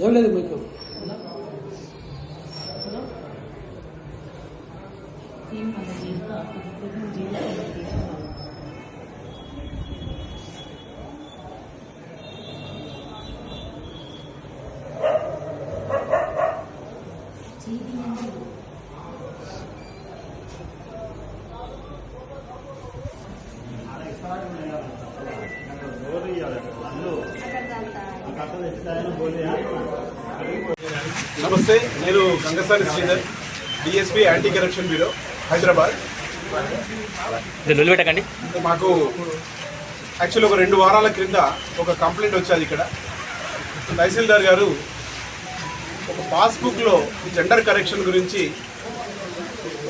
ఏం లేదు మీకు నమస్తే, నేను Gangasani Sridhar, DSP anti corruption bureau Hyderabad. పెట్టకండి. మాకు యాక్చువల్లీ ఒక 2 వారాల క్రింద ఒక కంప్లైంట్ వచ్చేది. ఇక్కడ తహసీల్దార్ గారు ఒక పాస్బుక్లో జెండర్ కరెక్షన్ గురించి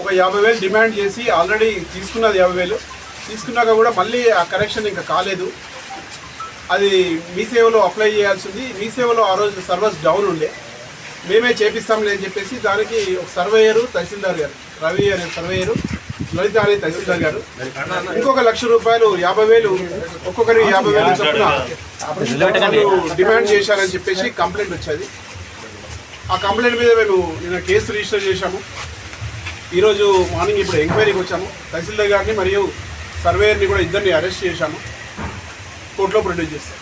ఒక 50,000 డిమాండ్ చేసి ఆల్రెడీ తీసుకున్నది 50,000 తీసుకున్నాక కూడా మళ్ళీ ఆ కరెక్షన్ ఇంకా కాలేదు. అది మీ సేవలో అప్లై చేయాల్సింది. మీ సేవలో ఆ రోజు సర్వర్స్ డౌన్ ఉండే, మేమే చేపిస్తాంలే అని చెప్పేసి దానికి ఒక సర్వేయరు తహసీల్దార్ గారు, రవి అనే సర్వేయరు, లలిత అనే తహసీల్దార్ గారు ఇంకొక ₹1,00,000 50,000 ఒక్కొక్కరి 50,000 చొప్పున డిమాండ్ చేశారని చెప్పేసి కంప్లైంట్ వచ్చేది. ఆ కంప్లైంట్ మీద మేము నిన్న కేసు రిజిస్టర్ చేశాము. ఈరోజు మార్నింగ్ ఇప్పుడు ఎంక్వైరీకి వచ్చాము. తహసీల్దార్ గారిని మరియు సర్వేయర్ని కూడా ఇద్దరిని అరెస్ట్ చేశాము, కోర్టులో ప్రొడ్యూస్ చేస్తాం.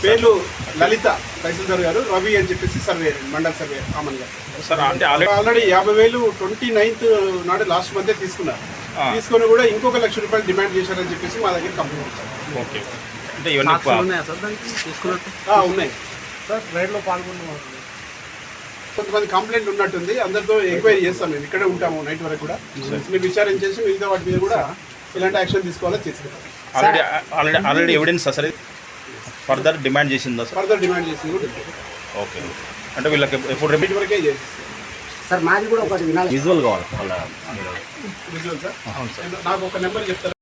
పేర్లు లలిత తహసీల్దార్ గారు, రవి అని చెప్పేసి సర్వేయర్, మండల సర్వేయర్ ఆమన్ గారు. ఆల్రెడీ 50,000 29th నాడు లాస్ట్ మంతే తీసుకున్నారు. తీసుకొని కూడా ఇంకొక ₹1,00,000 డిమాండ్ చేశారని చెప్పేసి మా దగ్గర కంప్లైంట్ వచ్చారు. ఉన్నాయి సార్, రైడ్లో పాల్గొన్న కొంతమంది కంప్లైంట్ ఉన్నట్టుంది. అందరితో ఎంక్వైరీ చేస్తాం. మేము ఇక్కడే ఉంటాము నైట్ వరకు కూడా. మేము విచారణ చేసి మిగతా వాటి మీద కూడా ఇలాంటి యాక్షన్ తీసుకోవాలో తీసుకుంటాం. ఆల్రెడీ ఎవిడెన్స్ అసలు ఫర్దర్ డిమాండ్ చేసిందా? ఫర్దర్ డిమాండ్ చేసింది కూడా. ఓకే, అంటే వీళ్ళకి ఎప్పుడు రిపీట్ వరకే చేసి సార్ మాది కూడా ఒకటి విజువల్ కావాలి. విజువల్ సార్, నాకు ఒక నెంబర్ చెప్తారు.